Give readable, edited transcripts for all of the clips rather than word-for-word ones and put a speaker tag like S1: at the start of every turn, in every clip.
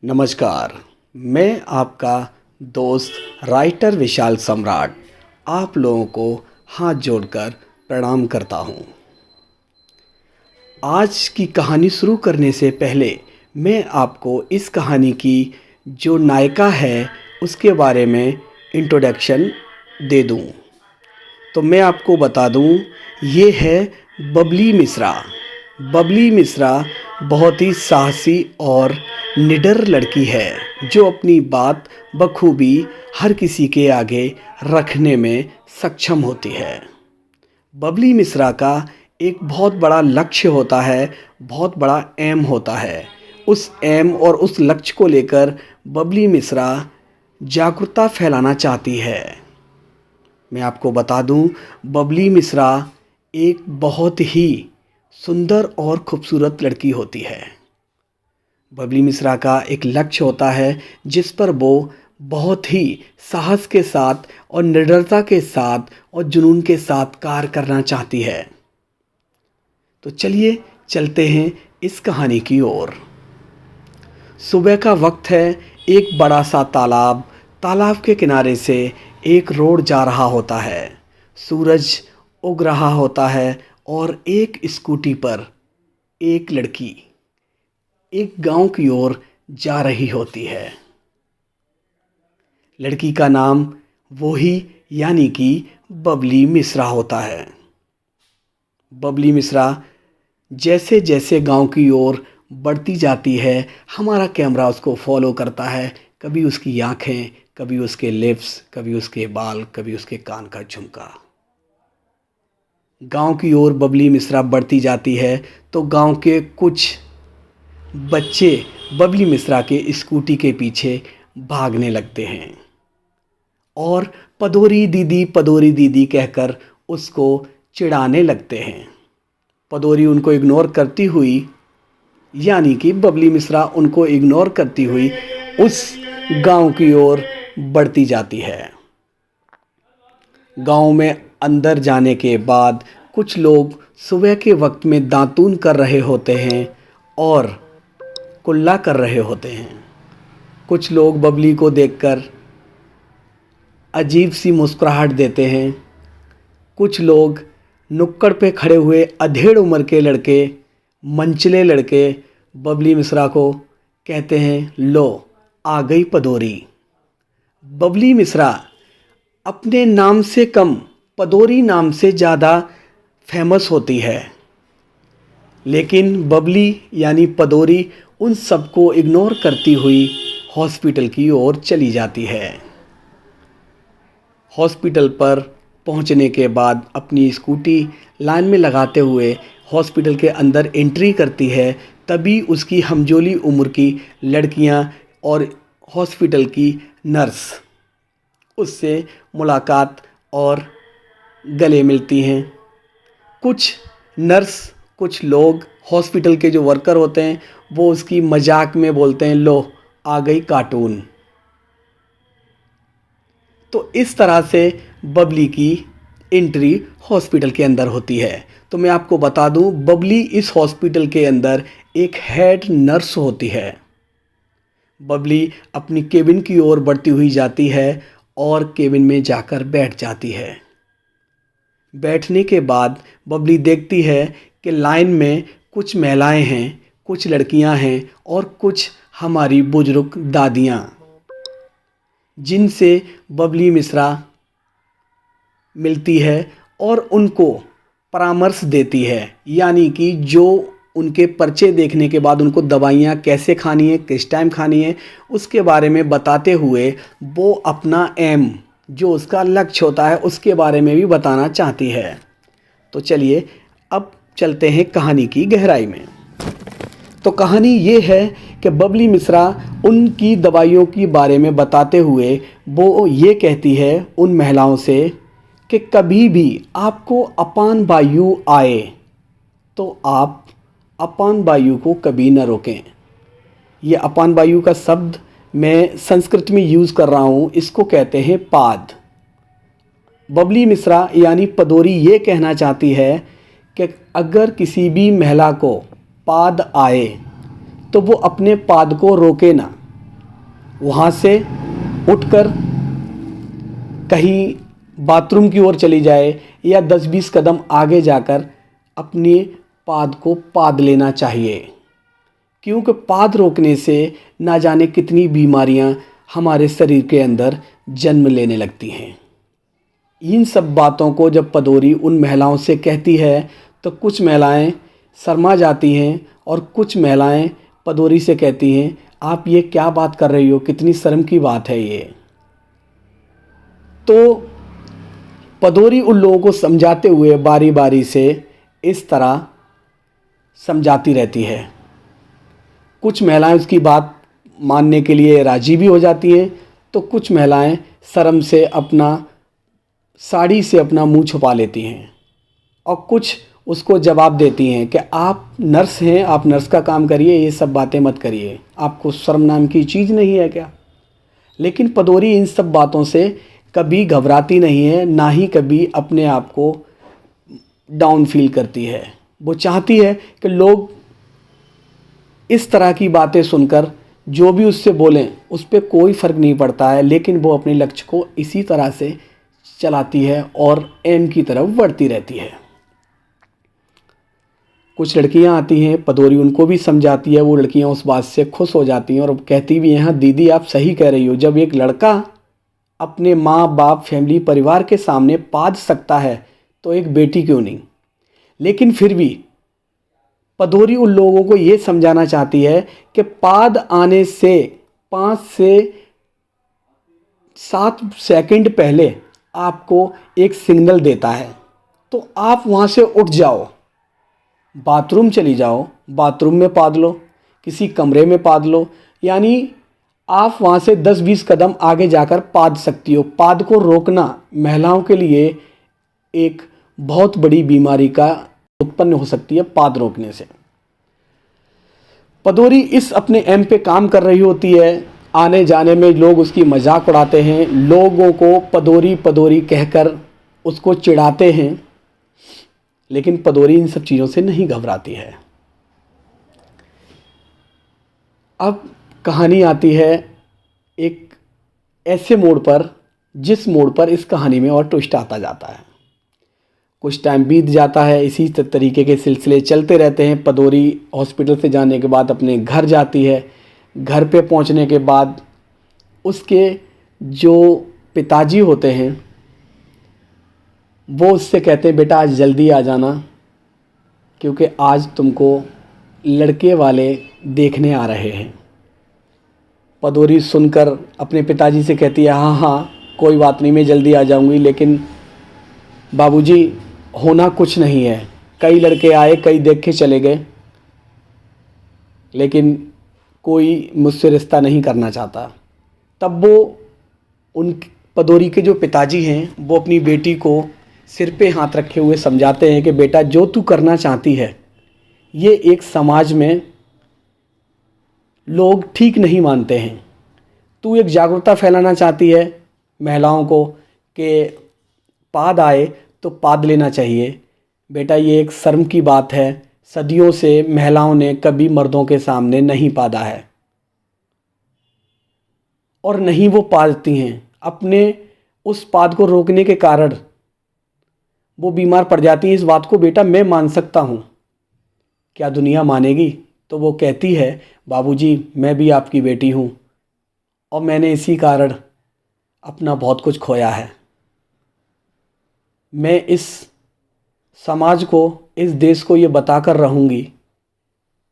S1: नमस्कार। मैं आपका दोस्त राइटर विशाल सम्राट आप लोगों को हाथ जोड़कर प्रणाम करता हूँ। आज की कहानी शुरू करने से पहले मैं आपको इस कहानी की जो नायिका है उसके बारे में इंट्रोडक्शन दे दूँ। तो मैं आपको बता दूँ, ये है बबली मिश्रा। बबली मिश्रा बहुत ही साहसी और निडर लड़की है जो अपनी बात बखूबी हर किसी के आगे रखने में सक्षम होती है। बबली मिश्रा का एक बहुत बड़ा लक्ष्य होता है, बहुत बड़ा एम होता है। उस एम और उस लक्ष्य को लेकर बबली मिश्रा जागरूकता फैलाना चाहती है। मैं आपको बता दूं, बबली मिश्रा एक बहुत ही सुंदर और खूबसूरत लड़की होती है। बबली मिश्रा का एक लक्ष्य होता है जिस पर वो बहुत ही साहस के साथ और निडरता के साथ और जुनून के साथ कार्य करना चाहती है। तो चलिए चलते हैं इस कहानी की ओर। सुबह का वक्त है। एक बड़ा सा तालाब के किनारे से एक रोड जा रहा होता है। सूरज उग रहा होता है और एक स्कूटी पर एक लड़की एक गांव की ओर जा रही होती है। लड़की का नाम वही यानी कि बबली मिश्रा होता है। बबली मिश्रा जैसे जैसे गांव की ओर बढ़ती जाती है, हमारा कैमरा उसको फॉलो करता है। कभी उसकी आंखें, कभी उसके लिप्स, कभी उसके बाल, कभी उसके कान का झुमका। गांव की ओर बबली मिश्रा बढ़ती जाती है तो गांव के कुछ बच्चे बबली मिश्रा के स्कूटी के पीछे भागने लगते हैं और पदोरी दीदी कहकर उसको चिढ़ाने लगते हैं। पदोरी उनको इग्नोर करती हुई, यानी कि बबली मिश्रा उनको इग्नोर करती हुई उस गांव की ओर बढ़ती जाती है। गांव में अंदर जाने के बाद कुछ लोग सुबह के वक्त में दातून कर रहे होते हैं और कुल्ला कर रहे होते हैं। कुछ लोग बबली को देखकर अजीब सी मुस्कुराहट देते हैं। कुछ लोग नुक्कड़ पे खड़े हुए अधेड़ उम्र के लड़के, मंचले लड़के बबली मिश्रा को कहते हैं, लो आ गई पदोरी। बबली मिश्रा अपने नाम से कम पदोरी नाम से ज़्यादा फेमस होती है, लेकिन बबली यानी पदोरी उन सबको इग्नोर करती हुई हॉस्पिटल की ओर चली जाती है। हॉस्पिटल पर पहुंचने के बाद अपनी स्कूटी लाइन में लगाते हुए हॉस्पिटल के अंदर एंट्री करती है। तभी उसकी हमजोली उम्र की लड़कियां और हॉस्पिटल की नर्स उससे मुलाकात और गले मिलती हैं। कुछ नर्स, कुछ लोग हॉस्पिटल के जो वर्कर होते हैं वो उसकी मजाक में बोलते हैं, लो आ गई कार्टून। तो इस तरह से बबली की एंट्री हॉस्पिटल के अंदर होती है। तो मैं आपको बता दूं, बबली इस हॉस्पिटल के अंदर एक हेड नर्स होती है। बबली अपनी केबिन की ओर बढ़ती हुई जाती है और केबिन में जाकर बैठ जाती है। बैठने के बाद बबली देखती है कि लाइन में कुछ महिलाएं हैं, कुछ लड़कियां हैं और कुछ हमारी बुजुर्ग दादियां, जिनसे बबली मिश्रा मिलती है और उनको परामर्श देती है, यानी कि जो उनके पर्चे देखने के बाद उनको दवाइयाँ कैसे खानी है, किस टाइम खानी है, उसके बारे में बताते हुए वो अपना एम, जो उसका लक्ष्य होता है, उसके बारे में भी बताना चाहती है। तो चलिए अब चलते हैं कहानी की गहराई में। तो कहानी ये है कि बबली मिश्रा उनकी दवाइयों के बारे में बताते हुए वो ये कहती है उन महिलाओं से कि कभी भी आपको अपान वायु आए तो आप अपान वायु को कभी न रोकें। ये अपान वायु का शब्द मैं संस्कृत में यूज़ कर रहा हूँ, इसको कहते हैं पाद। बबली मिश्रा यानी पदोरी ये कहना चाहती है कि अगर किसी भी महिला को पाद आए तो वो अपने पाद को रोके ना, वहाँ से उठकर कहीं बाथरूम की ओर चली जाए या 10-20 कदम आगे जाकर अपने पाद को पाद लेना चाहिए, क्योंकि पाद रोकने से ना जाने कितनी बीमारियां हमारे शरीर के अंदर जन्म लेने लगती हैं। इन सब बातों को जब पदोरी उन महिलाओं से कहती है तो कुछ महिलाएं शर्मा जाती हैं और कुछ महिलाएं पदोरी से कहती हैं, आप ये क्या बात कर रही हो, कितनी शर्म की बात है ये। तो पदोरी उन लोगों को समझाते हुए बारी बारी से इस तरह समझाती रहती है। कुछ महिलाएं उसकी बात मानने के लिए राजी भी हो जाती हैं, तो कुछ महिलाएं शर्म से अपना साड़ी से अपना मुंह छुपा लेती हैं और कुछ उसको जवाब देती हैं कि आप नर्स हैं, आप नर्स का काम करिए, ये सब बातें मत करिए, आपको शर्म नाम की चीज़ नहीं है क्या। लेकिन पदोरी इन सब बातों से कभी घबराती नहीं है, ना ही कभी अपने आप को डाउन फील करती है। वो चाहती है कि लोग इस तरह की बातें सुनकर जो भी उससे बोलें उस पर कोई फ़र्क नहीं पड़ता है, लेकिन वो अपने लक्ष्य को इसी तरह से चलाती है और एम की तरफ बढ़ती रहती है। कुछ लड़कियां आती हैं, पदोरी उनको भी समझाती है, वो लड़कियां उस बात से खुश हो जाती हैं और कहती भी हैं, हाँ दीदी आप सही कह रही हो, जब एक लड़का अपने माँ बाप फैमिली परिवार के सामने पाद सकता है तो एक बेटी क्यों नहीं। लेकिन फिर भी पदोरी उन लोगों को ये समझाना चाहती है कि पाद आने से 5 से 7 सेकंड पहले आपको एक सिग्नल देता है, तो आप वहाँ से उठ जाओ, बाथरूम चली जाओ, बाथरूम में पाद लो, किसी कमरे में पाद लो, यानी आप वहाँ से 10-20 कदम आगे जाकर पाद सकती हो। पाद को रोकना महिलाओं के लिए एक बहुत बड़ी बीमारी का उत्पन्न हो सकती है। पाद रोकने से पदोरी इस अपने एम पे काम कर रही होती है। आने जाने में लोग उसकी मजाक उड़ाते हैं, लोगों को पदोरी पदोरी कहकर उसको चिढ़ाते हैं, लेकिन पदोरी इन सब चीज़ों से नहीं घबराती है। अब कहानी आती है एक ऐसे मोड़ पर जिस मोड़ पर इस कहानी में और ट्विस्ट आता जाता है। कुछ टाइम बीत जाता है, इसी तरीके के सिलसिले चलते रहते हैं। पदोरी हॉस्पिटल से जाने के बाद अपने घर जाती है। घर पे पहुंचने के बाद उसके जो पिताजी होते हैं वो उससे कहते हैं, बेटा आज जल्दी आ जाना, क्योंकि आज तुमको लड़के वाले देखने आ रहे हैं। पदोरी सुनकर अपने पिताजी से कहती है, हाँ हाँ कोई बात नहीं, मैं जल्दी आ जाऊंगी, लेकिन बाबूजी होना कुछ नहीं है, कई लड़के आए, कई देख के चले गए, लेकिन कोई मुझसे रिश्ता नहीं करना चाहता। तब वो उन पदोरी के जो पिताजी हैं वो अपनी बेटी को सिर पे हाथ रखे हुए समझाते हैं कि बेटा जो तू करना चाहती है ये एक समाज में लोग ठीक नहीं मानते हैं। तू एक जागरूकता फैलाना चाहती है महिलाओं को कि पाद आए तो पाद लेना चाहिए। बेटा ये एक शर्म की बात है, सदियों से महिलाओं ने कभी मर्दों के सामने नहीं पादा है और नहीं वो पादती हैं। अपने उस पाद को रोकने के कारण वो बीमार पड़ जाती हैं। इस बात को बेटा मैं मान सकता हूँ, क्या दुनिया मानेगी? तो वो कहती है, बाबूजी मैं भी आपकी बेटी हूँ और मैंने इसी कारण अपना बहुत कुछ खोया है। मैं इस समाज को, इस देश को ये बताकर रहूँगी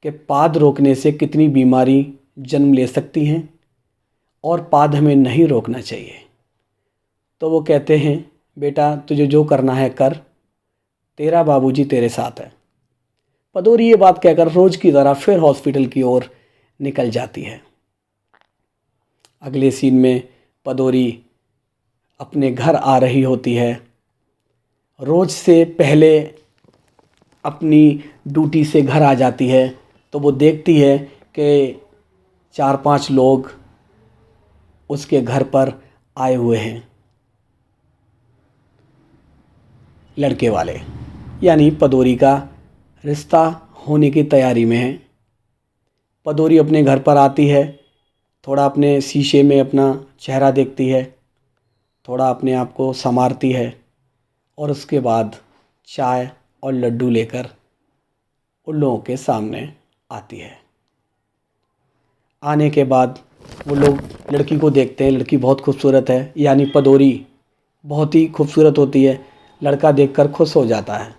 S1: कि पाद रोकने से कितनी बीमारी जन्म ले सकती हैं और पाद हमें नहीं रोकना चाहिए। तो वो कहते हैं, बेटा तुझे जो करना है कर, तेरा बाबूजी तेरे साथ है। पदोरी ये बात कहकर रोज़ की तरह फिर हॉस्पिटल की ओर निकल जाती है। अगले सीन में पदोरी अपने घर आ रही होती है। रोज़ से पहले अपनी ड्यूटी से घर आ जाती है तो वो देखती है कि 4-5 लोग उसके घर पर आए हुए हैं, लड़के वाले, यानी पदोरी का रिश्ता होने की तैयारी में है। पदोरी अपने घर पर आती है थोड़ा अपने शीशे में अपना चेहरा देखती है, थोड़ा अपने आप को संवारती है और उसके बाद चाय और लड्डू लेकर उन लोगों के सामने आती है। आने के बाद वो लोग लड़की को देखते हैं, लड़की बहुत खूबसूरत है, यानी पदोरी बहुत ही खूबसूरत होती है। लड़का देखकर खुश हो जाता है।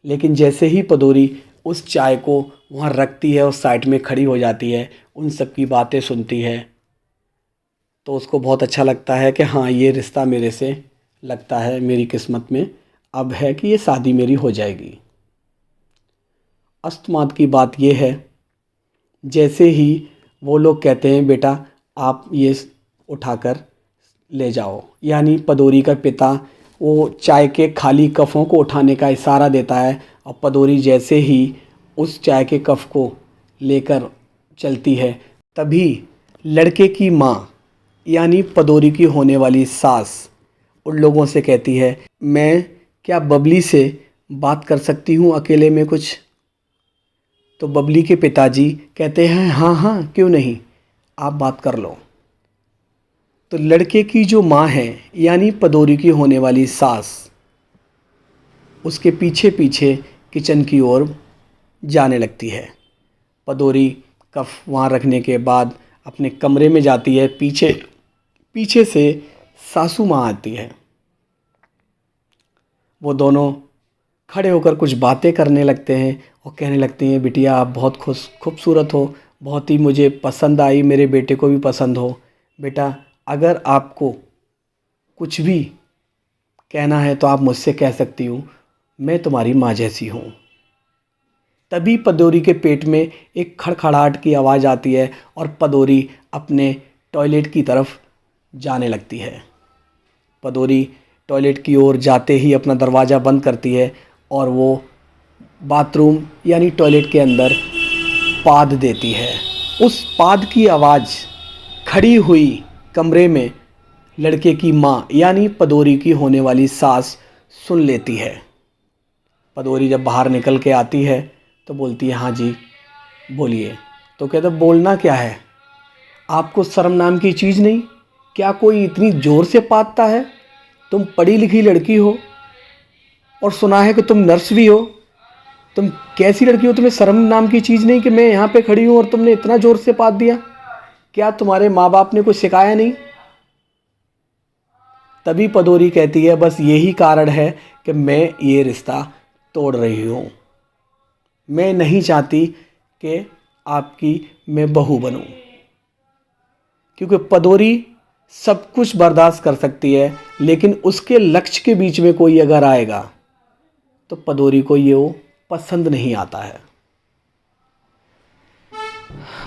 S1: लेकिन जैसे ही पदोरी उस चाय को वहाँ रखती है और साइड में खड़ी हो जाती है, उन सब की बातें सुनती है, तो उसको बहुत अच्छा लगता है कि हाँ, ये रिश्ता मेरे से लगता है, मेरी किस्मत में अब है कि ये शादी मेरी हो जाएगी। अस्तमाद की बात ये है, जैसे ही वो लोग कहते हैं बेटा आप ये उठाकर ले जाओ, यानी पदोरी का पिता वो चाय के खाली कफ़ों को उठाने का इशारा देता है और पदोरी जैसे ही उस चाय के कफ़ को लेकर चलती है, तभी लड़के की माँ यानी पदोरी की होने वाली सास उन लोगों से कहती है, मैं क्या बबली से बात कर सकती हूँ अकेले में कुछ? तो बबली के पिताजी कहते हैं हाँ हाँ, क्यों नहीं, आप बात कर लो। तो लड़के की जो माँ है यानी पदोरी की होने वाली सास उसके पीछे पीछे किचन की ओर जाने लगती है। पदोरी कफ वहाँ रखने के बाद अपने कमरे में जाती है। पीछे पीछे से सासू माँ आती है। वो दोनों खड़े होकर कुछ बातें करने लगते हैं और कहने लगती हैं, बिटिया आप बहुत खूबसूरत हो, बहुत ही मुझे पसंद आई, मेरे बेटे को भी पसंद हो। बेटा अगर आपको कुछ भी कहना है तो आप मुझसे कह सकती हो, मैं तुम्हारी माँ जैसी हूँ। तभी पदोरी के पेट में एक खड़खड़ाहट की आवाज़ आती है और पदोरी अपने टॉयलेट की तरफ जाने लगती है। पदोरी टॉयलेट की ओर जाते ही अपना दरवाज़ा बंद करती है और वो बाथरूम यानी टॉयलेट के अंदर पाद देती है। उस पाद की आवाज़ खड़ी हुई कमरे में लड़के की माँ यानी पदोरी की होने वाली सास सुन लेती है। पदोरी जब बाहर निकल के आती है तो बोलती है, हाँ जी बोलिए। तो कहते बोलना क्या है, आपको शर्म नाम की चीज़ नहीं, क्या कोई इतनी ज़ोर से पादता है? तुम पढ़ी लिखी लड़की हो और सुना है कि तुम नर्स भी हो, तुम कैसी लड़की हो, तुम्हें शर्म नाम की चीज़ नहीं कि मैं यहाँ पे खड़ी हूँ और तुमने इतना ज़ोर से पाद दिया? क्या तुम्हारे माँ बाप ने कुछ सिखाया नहीं? तभी पदोरी कहती है, बस यही कारण है कि मैं ये रिश्ता तोड़ रही हूँ। मैं नहीं चाहती कि आपकी मैं बहू बनूँ, क्योंकि पदोरी सब कुछ बर्दाश्त कर सकती है, लेकिन उसके लक्ष्य के बीच में कोई अगर आएगा तो पदोरी को ये वो पसंद नहीं आता है।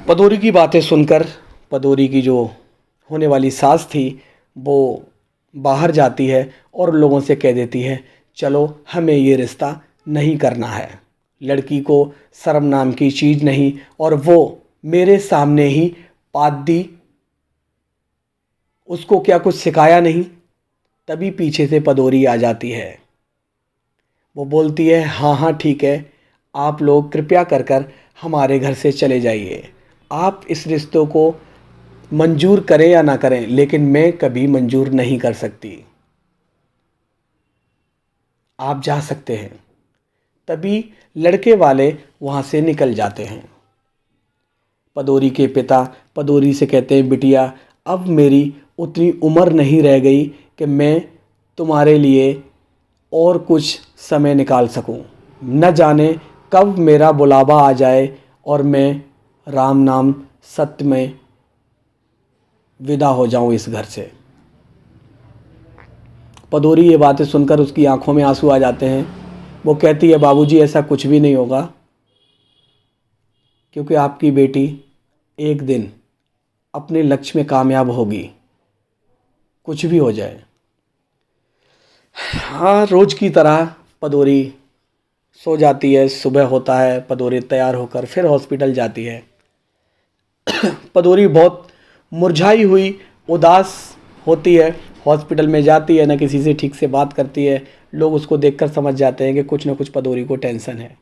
S1: पदोरी की बातें सुनकर पदोरी की जो होने वाली सास थी वो बाहर जाती है और लोगों से कह देती है, चलो हमें ये रिश्ता नहीं करना है, लड़की को शर्म नाम की चीज़ नहीं, और वो मेरे सामने ही पाद दी, उसको क्या कुछ सिखाया नहीं? तभी पीछे से पदोरी आ जाती है। वो बोलती है, हाँ हाँ ठीक है, आप लोग कृपया कर कर हमारे घर से चले जाइए। आप इस रिश्तों को मंजूर करें या ना करें, लेकिन मैं कभी मंजूर नहीं कर सकती। आप जा सकते हैं। तभी लड़के वाले वहाँ से निकल जाते हैं। पदोरी के पिता पदोरी से कहते हैं, बिटिया अब मेरी उतनी उम्र नहीं रह गई कि मैं तुम्हारे लिए और कुछ समय निकाल सकूं। न जाने कब मेरा बुलावा आ जाए और मैं राम नाम सत्य में विदा हो जाऊं इस घर से। पदोरी ये बातें सुनकर उसकी आंखों में आंसू आ जाते हैं। वो कहती है, बाबूजी ऐसा कुछ भी नहीं होगा, क्योंकि आपकी बेटी एक दिन अपने लक्ष्य में कामयाब होगी, कुछ भी हो जाए। हाँ, रोज़ की तरह पदोरी सो जाती है। सुबह होता है, पदोरी तैयार होकर फिर हॉस्पिटल जाती है। पदोरी बहुत मुरझाई हुई, उदास होती है। हॉस्पिटल में जाती है, ना किसी से ठीक से बात करती है। लोग उसको देखकर समझ जाते हैं कि कुछ ना कुछ पदोरी को टेंशन है।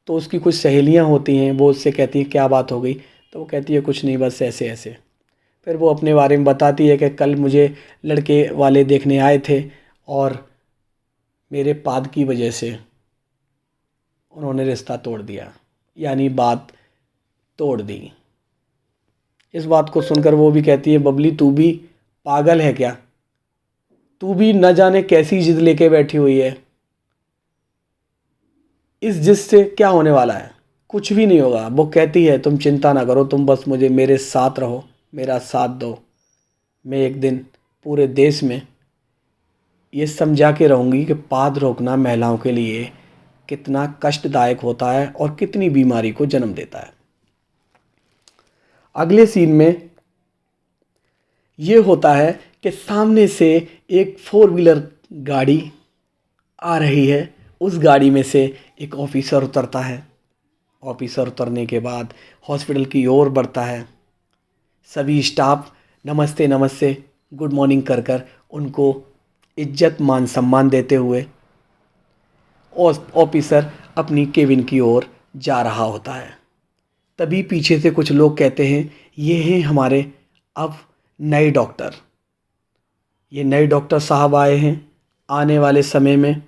S1: तो उसकी कुछ सहेलियां होती हैं, वो उससे कहती हैं क्या बात हो गई? तो वो कहती है कुछ नहीं, बस ऐसे ऐसे। फिर वो अपने बारे में बताती है कि कल मुझे लड़के वाले देखने आए थे और मेरे पाद की वजह से उन्होंने रिश्ता तोड़ दिया, यानी बात तोड़ दी। इस बात को सुनकर वो भी कहती है, बबली तू भी पागल है क्या? तू भी न जाने कैसी जिद लेके बैठी हुई है। इस जिद से क्या होने वाला है? कुछ भी नहीं होगा। वो कहती है तुम चिंता ना करो, तुम बस मुझे मेरे साथ रहो, मेरा साथ दो। मैं एक दिन पूरे देश में ये समझा के रहूँगी कि पाद रोकना महिलाओं के लिए कितना कष्टदायक होता है और कितनी बीमारी को जन्म देता है। अगले सीन में ये होता है कि सामने से एक 4 व्हीलर गाड़ी आ रही है। उस गाड़ी में से एक ऑफिसर उतरता है। ऑफिसर उतरने के बाद हॉस्पिटल की ओर बढ़ता है। सभी स्टाफ नमस्ते नमस्ते गुड मॉर्निंग कर कर उनको इज्जत मान सम्मान देते हुए ऑफिसर अपनी केबिन की ओर जा रहा होता है। तभी पीछे से कुछ लोग कहते हैं, ये हैं हमारे अब नए डॉक्टर। ये नए डॉक्टर साहब आए हैं आने वाले समय में।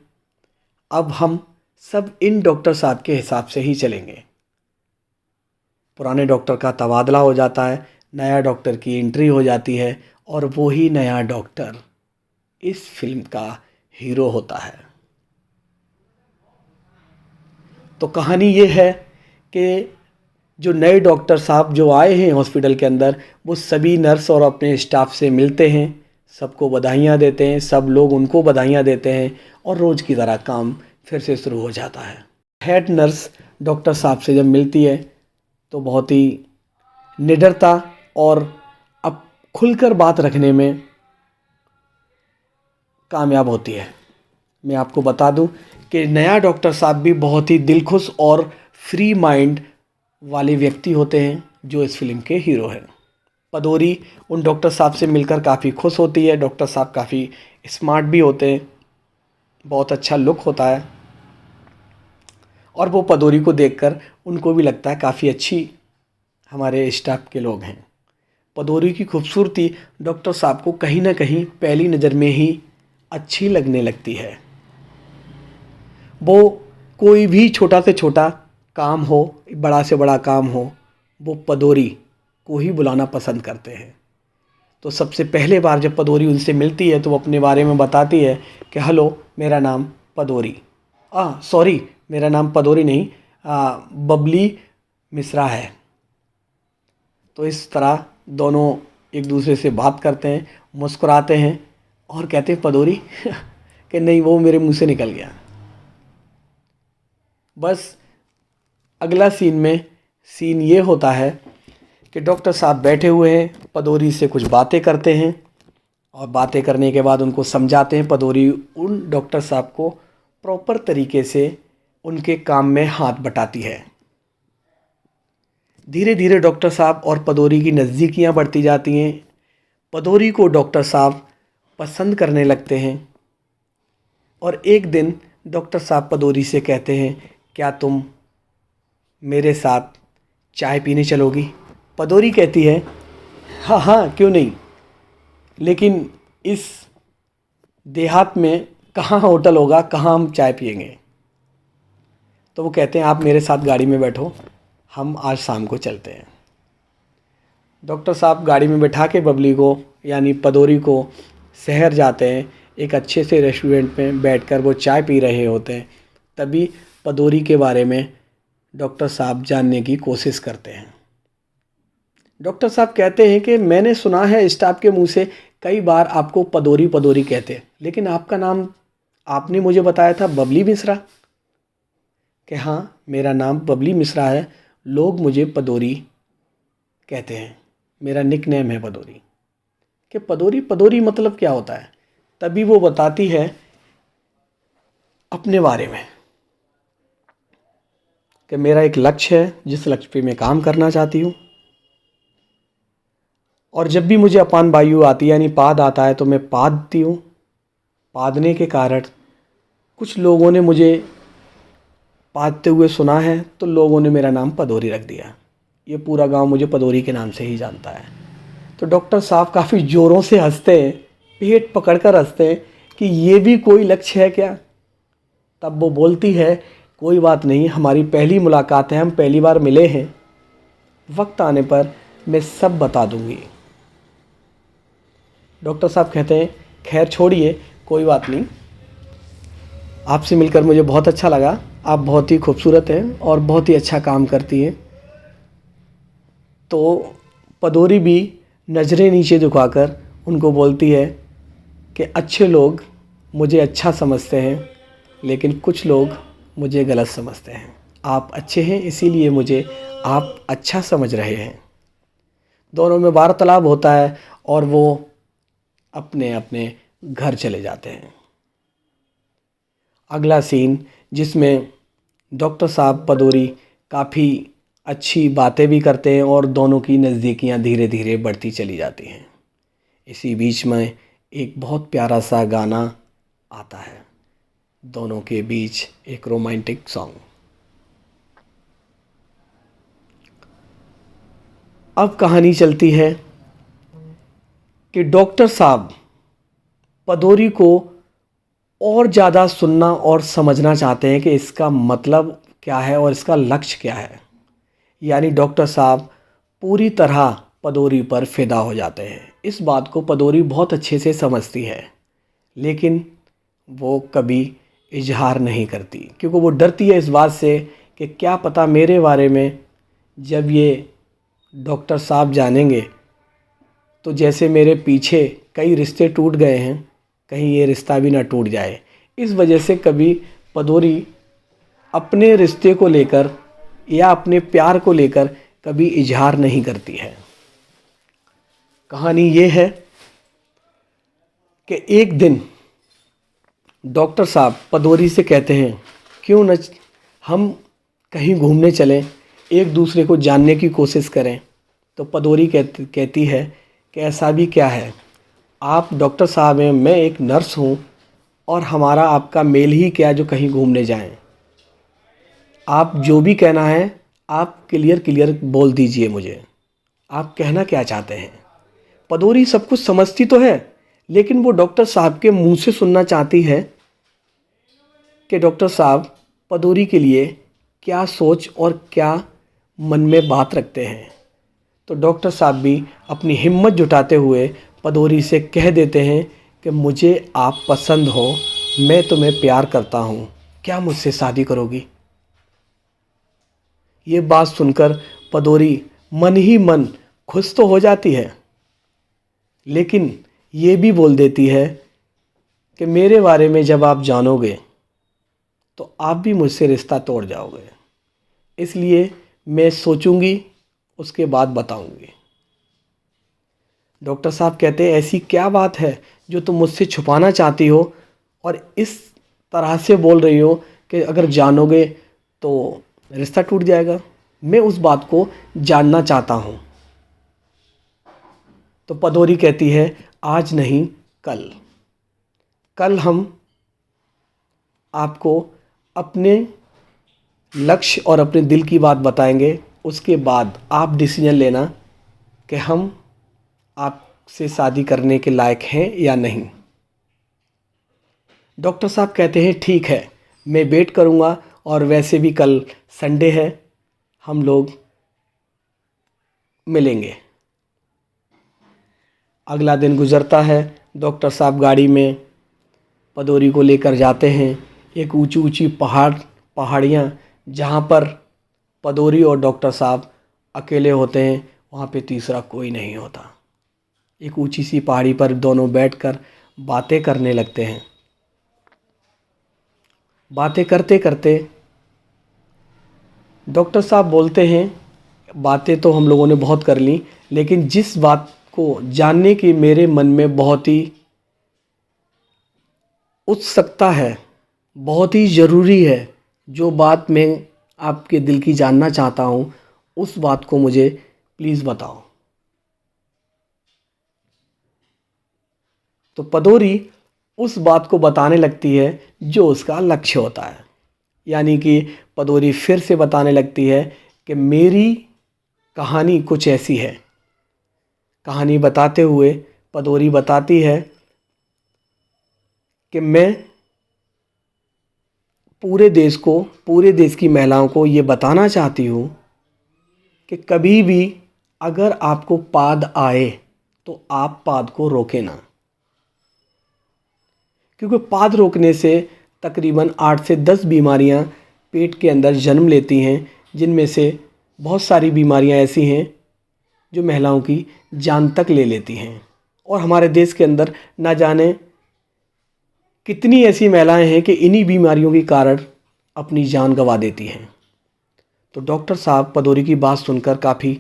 S1: अब हम सब इन डॉक्टर साहब के हिसाब से ही चलेंगे। पुराने डॉक्टर का तबादला हो जाता है, नया डॉक्टर की एंट्री हो जाती है और वो ही नया डॉक्टर इस फिल्म का हीरो होता है। तो कहानी ये है कि जो नए डॉक्टर साहब जो आए हैं हॉस्पिटल के अंदर, वो सभी नर्स और अपने स्टाफ से मिलते हैं, सबको बधाइयाँ देते हैं, सब लोग उनको बधाइयाँ देते हैं और रोज़ की तरह काम फिर से शुरू हो जाता है। हेड नर्स डॉक्टर साहब से जब मिलती है तो बहुत ही निडरता और अब खुलकर बात रखने में कामयाब होती है। मैं आपको बता दूं कि नया डॉक्टर साहब भी बहुत ही दिलखुश और फ्री माइंड वाले व्यक्ति होते हैं जो इस फिल्म के हीरो हैं। पदौरी उन डॉक्टर साहब से मिलकर काफ़ी खुश होती है। डॉक्टर साहब काफ़ी स्मार्ट भी होते हैं, बहुत अच्छा लुक होता है और वो पदौरी को देखकर उनको भी लगता है काफ़ी अच्छी हमारे स्टाफ के लोग हैं। पदौरी की खूबसूरती डॉक्टर साहब को कहीं ना कहीं पहली नज़र में ही अच्छी लगने लगती है। वो कोई भी छोटा से छोटा काम हो, बड़ा से बड़ा काम हो, वो पदौरी को ही बुलाना पसंद करते हैं। तो सबसे पहले बार जब पदौरी उनसे मिलती है तो वो अपने बारे में बताती है कि हेलो मेरा नाम पदौरी, सॉरी मेरा नाम पदौरी नहीं, बबली मिश्रा है। तो इस तरह दोनों एक दूसरे से बात करते हैं, मुस्कुराते हैं और कहते हैं पदौरी कि नहीं वो मेरे मुंह से निकल गया। बस अगला सीन ये होता है कि डॉक्टर साहब बैठे हुए हैं, पदौरी से कुछ बातें करते हैं और बातें करने के बाद उनको समझाते हैं। पदौरी उन डॉक्टर साहब को प्रॉपर तरीके से उनके काम में हाथ बटाती है। धीरे धीरे डॉक्टर साहब और पदौरी की नज़दीकियाँ बढ़ती जाती हैं। पदौरी को डॉक्टर साहब पसंद करने लगते हैं और एक दिन डॉक्टर साहब पदौरी से कहते हैं, क्या तुम मेरे साथ चाय पीने चलोगी? पदौरी कहती है, हाँ हाँ क्यों नहीं, लेकिन इस देहात में कहाँ होटल होगा, कहाँ हम चाय पिएंगे? तो वो कहते हैं आप मेरे साथ गाड़ी में बैठो, हम आज शाम को चलते हैं। डॉक्टर साहब गाड़ी में बैठा के बबली को यानी पदौरी को शहर जाते हैं। एक अच्छे से रेस्टोरेंट में बैठकर वो चाय पी रहे होते हैं। तभी पदौरी के बारे में डॉक्टर साहब जानने की कोशिश करते हैं। डॉक्टर साहब कहते हैं कि मैंने सुना है स्टाफ के मुंह से कई बार आपको पदौरी पदौरी कहते हैं, लेकिन आपका नाम आपने मुझे बताया था बबली मिश्रा। कि हाँ मेरा नाम बबली मिश्रा है, लोग मुझे पदौरी कहते हैं, मेरा निक नेम है पदौरी। कि पदौरी पदौरी मतलब क्या होता है? तभी वो बताती है अपने बारे में कि मेरा एक लक्ष्य है जिस लक्ष्य पे मैं काम करना चाहती हूँ और जब भी मुझे अपान वायु आती है यानी पाद आता है तो मैं पादती हूँ। पादने के कारण कुछ लोगों ने मुझे पादते हुए सुना है तो लोगों ने मेरा नाम पदौरी रख दिया। ये पूरा गांव मुझे पदौरी के नाम से ही जानता है। तो डॉक्टर साहब काफ़ी ज़ोरों से हंसते हैं, पेट पकड़कर हंसते हैं कि ये भी कोई लक्ष्य है क्या। तब वो बोलती है, कोई बात नहीं, हमारी पहली मुलाकात है, हम पहली बार मिले हैं, वक्त आने पर मैं सब बता दूंगी। डॉक्टर साहब कहते हैं, खैर छोड़िए, कोई बात नहीं, आपसे मिलकर मुझे बहुत अच्छा लगा, आप बहुत ही खूबसूरत हैं और बहुत ही अच्छा काम करती हैं। तो पदौरी भी नज़रें नीचे झुकाकर उनको बोलती है कि अच्छे लोग मुझे अच्छा समझते हैं, लेकिन कुछ लोग मुझे गलत समझते हैं। आप अच्छे हैं, इसीलिए मुझे आप अच्छा समझ रहे हैं। दोनों में वार्तालाप होता है और वो अपने अपने घर चले जाते हैं। अगला सीन, जिसमें डॉक्टर साहब पदौरी काफ़ी अच्छी बातें भी करते हैं और दोनों की नज़दीकियाँ धीरे धीरे बढ़ती चली जाती हैं। इसी बीच में एक बहुत प्यारा सा गाना आता है, दोनों के बीच एक रोमांटिक सॉन्ग। अब कहानी चलती है कि डॉक्टर साहब पदौरी को और ज़्यादा सुनना और समझना चाहते हैं कि इसका मतलब क्या है और इसका लक्ष्य क्या है। यानी डॉक्टर साहब पूरी तरह पदौरी पर फिदा हो जाते हैं। इस बात को पदौरी बहुत अच्छे से समझती है, लेकिन वो कभी इजहार नहीं करती, क्योंकि वो डरती है इस बात से कि क्या पता मेरे बारे में जब ये डॉक्टर साहब जानेंगे तो जैसे मेरे पीछे कई रिश्ते टूट गए हैं, कहीं ये रिश्ता भी ना टूट जाए। इस वजह से कभी पदौरी अपने रिश्ते को लेकर या अपने प्यार को लेकर कभी इजहार नहीं करती है। कहानी ये है कि एक दिन डॉक्टर साहब पदौरी से कहते हैं, क्यों न हम कहीं घूमने चलें, एक दूसरे को जानने की कोशिश करें। तो पदौरी कहती है कि ऐसा भी क्या है, आप डॉक्टर साहब हैं, मैं एक नर्स हूँ और हमारा आपका मेल ही क्या जो कहीं घूमने जाएं। आप जो भी कहना है आप क्लियर बोल दीजिए मुझे, आप कहना क्या चाहते हैं। पदौरी सब कुछ समझती तो है, लेकिन वो डॉक्टर साहब के मुंह से सुनना चाहती है कि डॉक्टर साहब पदौरी के लिए क्या सोच और क्या मन में बात रखते हैं। तो डॉक्टर साहब भी अपनी हिम्मत जुटाते हुए पदौरी से कह देते हैं कि मुझे आप पसंद हो, मैं तुम्हें प्यार करता हूँ, क्या मुझसे शादी करोगी। ये बात सुनकर पदौरी मन ही मन खुश तो हो जाती है, लेकिन ये भी बोल देती है कि मेरे बारे में जब आप जानोगे तो आप भी मुझसे रिश्ता तोड़ जाओगे, इसलिए मैं सोचूंगी, उसके बाद बताऊंगी। डॉक्टर साहब कहते हैं, ऐसी क्या बात है जो तुम मुझसे छुपाना चाहती हो और इस तरह से बोल रही हो कि अगर जानोगे तो रिश्ता टूट जाएगा। मैं उस बात को जानना चाहता हूँ। तो पदौरी कहती है, आज नहीं कल हम आपको अपने लक्ष्य और अपने दिल की बात बताएंगे। उसके बाद आप डिसीजन लेना कि हम आपसे शादी करने के लायक हैं या नहीं। डॉक्टर साहब कहते हैं, ठीक है, मैं वेट करूंगा, और वैसे भी कल संडे है, हम लोग मिलेंगे। अगला दिन गुजरता है। डॉक्टर साहब गाड़ी में पदौरी को लेकर जाते हैं। एक ऊंची ऊंची पहाड़ियाँ जहाँ पर पदौरी और डॉक्टर साहब अकेले होते हैं, वहाँ पे तीसरा कोई नहीं होता। एक ऊंची सी पहाड़ी पर दोनों बैठकर बातें करने लगते हैं। बातें करते करते डॉक्टर साहब बोलते हैं, बातें तो हम लोगों ने बहुत कर ली, लेकिन जिस बात को जानने की मेरे मन में बहुत ही उत्सुकता है, बहुत ही ज़रूरी है, जो बात मैं आपके दिल की जानना चाहता हूँ, उस बात को मुझे प्लीज़ बताओ। तो पदौरी उस बात को बताने लगती है जो उसका लक्ष्य होता है। यानी कि पदौरी फिर से बताने लगती है कि मेरी कहानी कुछ ऐसी है। कहानी बताते हुए पदोरी बताती है कि मैं पूरे देश की महिलाओं को ये बताना चाहती हूँ कि कभी भी अगर आपको पाद आए तो आप पाद को रोकें ना, क्योंकि पाद रोकने से तकरीबन 8 से 10 बीमारियां पेट के अंदर जन्म लेती हैं, जिनमें से बहुत सारी बीमारियां ऐसी हैं जो महिलाओं की जान तक ले लेती हैं। और हमारे देश के अंदर ना जाने कितनी ऐसी महिलाएं हैं कि इन्हीं बीमारियों के कारण अपनी जान गंवा देती हैं। तो डॉक्टर साहब पदोरी की बात सुनकर काफ़ी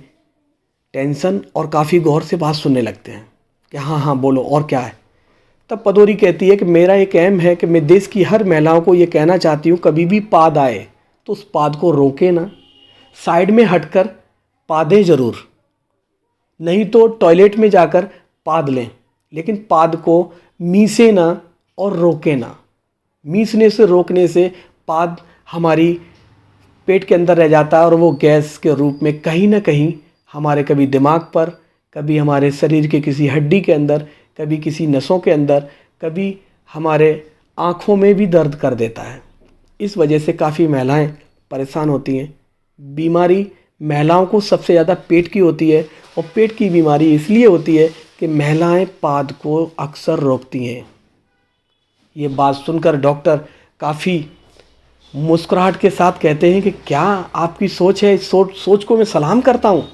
S1: टेंशन और काफ़ी गौर से बात सुनने लगते हैं कि हाँ हाँ बोलो और क्या है। तब पदोरी कहती है कि मेरा एक एम है कि मैं देश की हर महिलाओं को ये कहना चाहती हूँ, कभी भी पाद आए तो उस पाद को रोके ना, साइड में हटकर पादें ज़रूर, नहीं तो टॉयलेट में जाकर पाद लें, लेकिन पाद को मीसे ना और रोके ना। मीसने से रोकने से पाद हमारी पेट के अंदर रह जाता है और वो गैस के रूप में कहीं ना कहीं हमारे कभी दिमाग पर, कभी हमारे शरीर के किसी हड्डी के अंदर, कभी किसी नसों के अंदर, कभी हमारे आँखों में भी दर्द कर देता है। इस वजह से काफ़ी महिलाएं परेशान होती हैं। बीमारी महिलाओं को सबसे ज़्यादा पेट की होती है, और पेट की बीमारी इसलिए होती है कि महिलाएं पाद को अक्सर रोकती हैं। ये बात सुनकर डॉक्टर काफ़ी मुस्कुराहट के साथ कहते हैं कि क्या आपकी सोच है, इस सोच को मैं सलाम करता हूँ,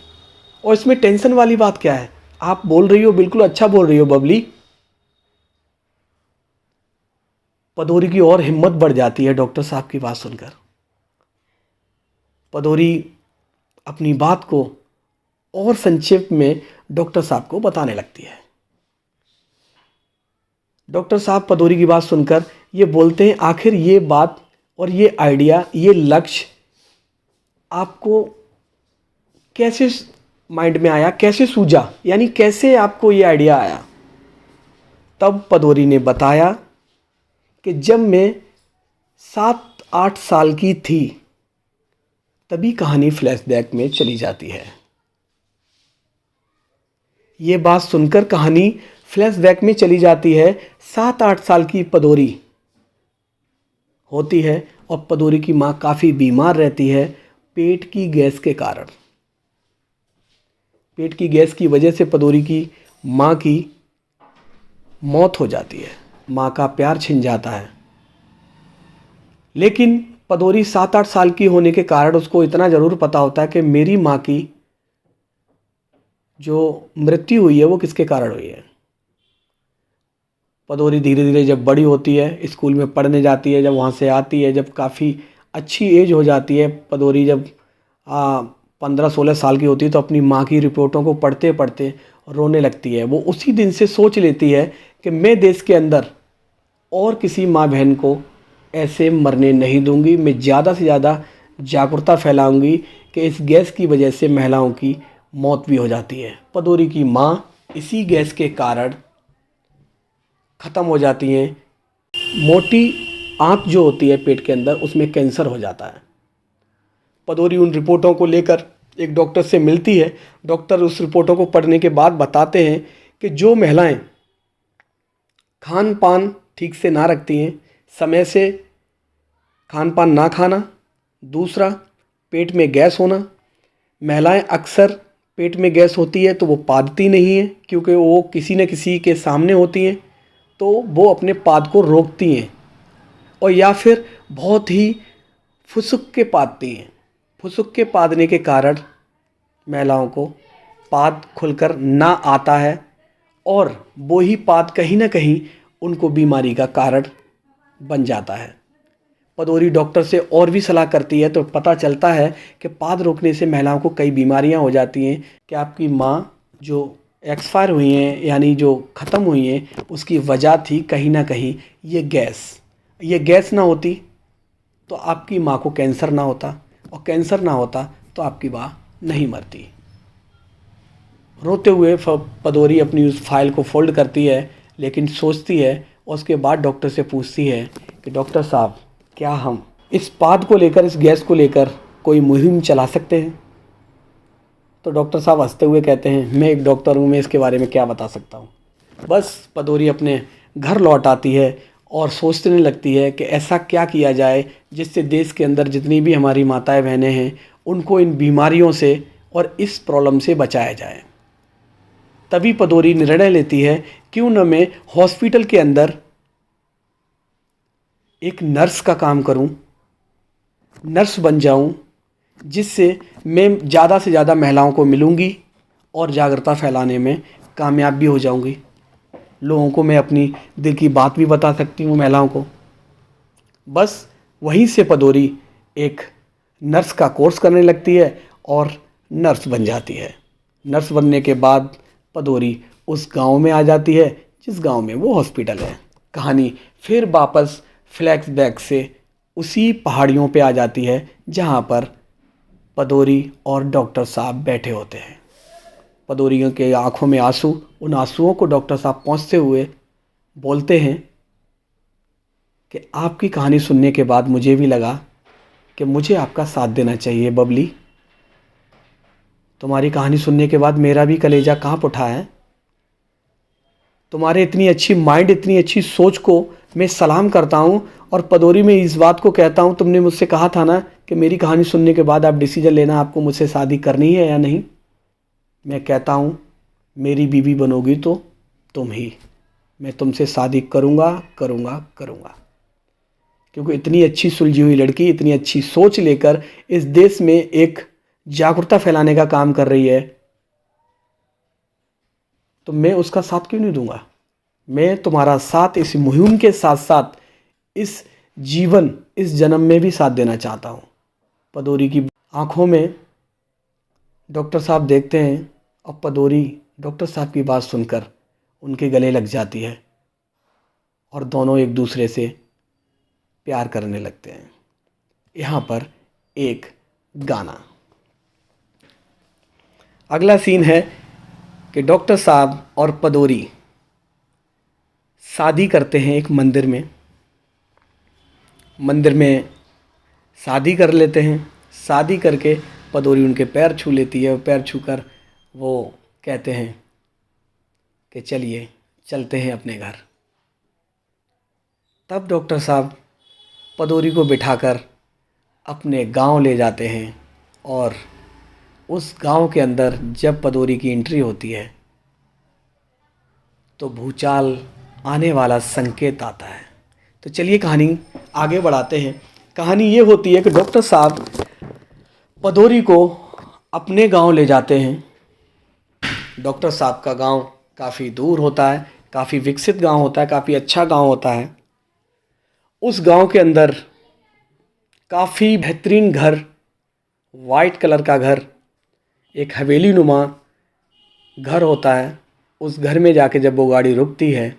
S1: और इसमें टेंशन वाली बात क्या है। आप बोल रही हो, बिल्कुल अच्छा बोल रही हो बबली। पदोरी की और हिम्मत बढ़ जाती है डॉक्टर साहब की बात सुनकर। पदोरी अपनी बात को और संक्षेप में डॉक्टर साहब को बताने लगती है। डॉक्टर साहब पदोरी की बात सुनकर ये बोलते हैं, आखिर ये बात और ये आइडिया, ये लक्ष्य आपको कैसे माइंड में आया, कैसे सूझा, यानी कैसे आपको ये आइडिया आया। तब पदोरी ने बताया कि जब मैं 7-8 साल की थी तभी कहानी फ्लैशबैक में चली जाती है। ये बात सुनकर कहानी फ्लैशबैक में चली जाती है। 7-8 साल की पदोरी होती है और पदोरी की माँ काफ़ी बीमार रहती है पेट की गैस के कारण। पेट की गैस की वजह से पदोरी की माँ की मौत हो जाती है, माँ का प्यार छिन जाता है। लेकिन पदोरी 7-8 साल की होने के कारण उसको इतना ज़रूर पता होता है कि मेरी माँ की जो मृत्यु हुई है वो किसके कारण हुई है। पदोरी धीरे धीरे जब बड़ी होती है, स्कूल में पढ़ने जाती है, जब वहाँ से आती है, जब काफ़ी अच्छी एज हो जाती है, पदोरी जब 15-16 साल की होती है तो अपनी माँ की रिपोर्टों को पढ़ते पढ़ते रोने लगती है। वो उसी दिन से सोच लेती है कि मैं देश के अंदर और किसी माँ बहन को ऐसे मरने नहीं दूंगी। मैं ज़्यादा से ज़्यादा जागरूकता फैलाऊंगी कि इस गैस की वजह से महिलाओं की मौत भी हो जाती है। पदोरी की माँ इसी गैस के कारण ख़त्म हो जाती हैं। मोटी आंत जो होती है पेट के अंदर, उसमें कैंसर हो जाता है। पदोरी उन रिपोर्टों को लेकर एक डॉक्टर से मिलती है। डॉक्टर उस रिपोर्टों को पढ़ने के बाद बताते हैं कि जो महिलाएं खान पान ठीक से ना रखती हैं, समय से खान पान ना खाना, दूसरा पेट में गैस होना, महिलाएं अक्सर पेट में गैस होती है तो वो पादती नहीं है, क्योंकि वो किसी न किसी के सामने होती हैं तो वो अपने पाद को रोकती हैं, और या फिर बहुत ही फुसुक के पादती हैं। फुसुक के पादने के कारण महिलाओं को पाद खुलकर ना आता है, और वो ही पाद कहीं ना कहीं उनको बीमारी का कारण बन जाता है। पदोरी डॉक्टर से और भी सलाह करती है तो पता चलता है कि पाद रोकने से महिलाओं को कई बीमारियां हो जाती हैं। कि आपकी माँ जो एक्सपायर हुई हैं, यानी जो ख़त्म हुई हैं, उसकी वजह थी कहीं ना कहीं ये गैस ना होती तो आपकी माँ को कैंसर ना होता, और कैंसर ना होता तो आपकी माँ नहीं मरती। रोते हुए पदोरी अपनी उस फाइल को फोल्ड करती है, लेकिन सोचती है और उसके बाद डॉक्टर से पूछती है कि डॉक्टर साहब, क्या हम इस पाद को लेकर, इस गैस को लेकर कोई मुहिम चला सकते हैं। तो डॉक्टर साहब हंसते हुए कहते हैं, मैं एक डॉक्टर हूँ, मैं इसके बारे में क्या बता सकता हूँ। बस पदोरी अपने घर लौट आती है और सोचने लगती है कि ऐसा क्या किया जाए जिससे देश के अंदर जितनी भी हमारी माताएं बहनें हैं उनको इन बीमारियों से और इस प्रॉब्लम से बचाया जाए। तभी पदोरी निर्णय लेती है, क्यों न मैं हॉस्पिटल के अंदर एक नर्स का काम करूं, नर्स बन जाऊं, जिससे मैं ज़्यादा से ज़्यादा महिलाओं को मिलूंगी और जागरूकता फैलाने में कामयाब भी हो जाऊंगी। लोगों को मैं अपनी दिल की बात भी बता सकती हूँ महिलाओं को। बस वहीं से पदोरी एक नर्स का कोर्स करने लगती है और नर्स बन जाती है। नर्स बनने के बाद पदोरी उस गांव में आ जाती है जिस गांव में वो हॉस्पिटल है। कहानी फिर वापस फ्लैशबैक से उसी पहाड़ियों पे आ जाती है जहाँ पर पदोरी और डॉक्टर साहब बैठे होते हैं। पदोरियों के आंखों में आंसू, उन आंसुओं को डॉक्टर साहब पहुँचते हुए बोलते हैं कि आपकी कहानी सुनने के बाद मुझे भी लगा कि मुझे आपका साथ देना चाहिए बबली। तुम्हारी कहानी सुनने के बाद मेरा भी कलेजा कांप उठा है। तुम्हारे इतनी अच्छी माइंड, इतनी अच्छी सोच को मैं सलाम करता हूँ। और पदोरी में इस बात को कहता हूँ, तुमने मुझसे कहा था ना कि मेरी कहानी सुनने के बाद आप डिसीजन लेना आपको मुझसे शादी करनी है या नहीं। मैं कहता हूँ मेरी बीवी बनोगी तो तुम ही। मैं तुमसे शादी करूँगा करूँगा करूँगा, क्योंकि इतनी अच्छी सुलझी हुई लड़की इतनी अच्छी सोच लेकर इस देश में एक जागरूकता फैलाने का काम कर रही है, तो मैं उसका साथ क्यों नहीं दूंगा। मैं तुम्हारा साथ इस मुहिम के साथ साथ इस जीवन, इस जन्म में भी साथ देना चाहता हूँ। पदोरी की आंखों में डॉक्टर साहब देखते हैं और पदोरी डॉक्टर साहब की बात सुनकर उनके गले लग जाती है और दोनों एक दूसरे से प्यार करने लगते हैं। यहाँ पर एक गाना। अगला सीन है कि डॉक्टर साहब और पदोरी शादी करते हैं एक मंदिर में। मंदिर में शादी कर लेते हैं। शादी करके पदोरी उनके पैर छू लेती है और पैर छूकर वो कहते हैं कि चलिए चलते हैं अपने घर। तब डॉक्टर साहब पदोरी को बिठाकर अपने गांव ले जाते हैं और उस गांव के अंदर जब पदोरी की एंट्री होती है तो भूचाल आने वाला संकेत आता है। तो चलिए कहानी आगे बढ़ाते हैं। कहानी ये होती है कि डॉक्टर साहब पदोरी को अपने गांव ले जाते हैं। डॉक्टर साहब का गांव काफ़ी दूर होता है, काफ़ी विकसित गांव होता है, काफ़ी अच्छा गांव होता है। उस गांव के अंदर काफ़ी बेहतरीन घर, वाइट कलर का घर, एक हवेली नुमा घर होता है। उस घर में जाके जब वो गाड़ी रुकती है,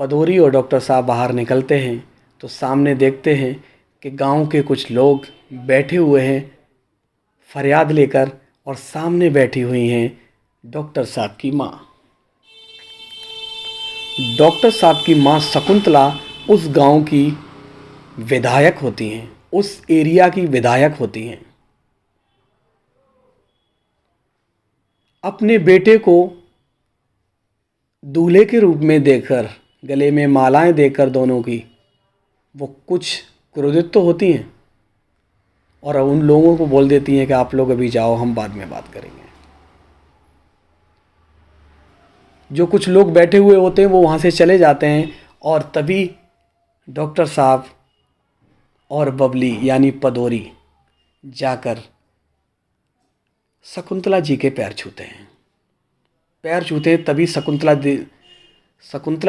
S1: पदोरी और डॉक्टर साहब बाहर निकलते हैं तो सामने देखते हैं कि गांव के कुछ लोग बैठे हुए हैं फरियाद लेकर, और सामने बैठी हुई हैं डॉक्टर साहब की माँ। डॉक्टर साहब की माँ शकुंतला उस गांव की विधायक होती हैं, उस एरिया की विधायक होती हैं। अपने बेटे को दूल्हे के रूप में देखकर, गले में मालाएं देकर दोनों की, वो कुछ क्रोधित तो होती हैं और उन लोगों को बोल देती हैं कि आप लोग अभी जाओ, हम बाद में बात करेंगे। जो कुछ लोग बैठे हुए होते हैं वो वहाँ से चले जाते हैं और तभी डॉक्टर साहब और बबली यानी पदोरी जाकर शकुंतला जी के पैर छूते हैं। पैर छूते हैं तभी शकुंतला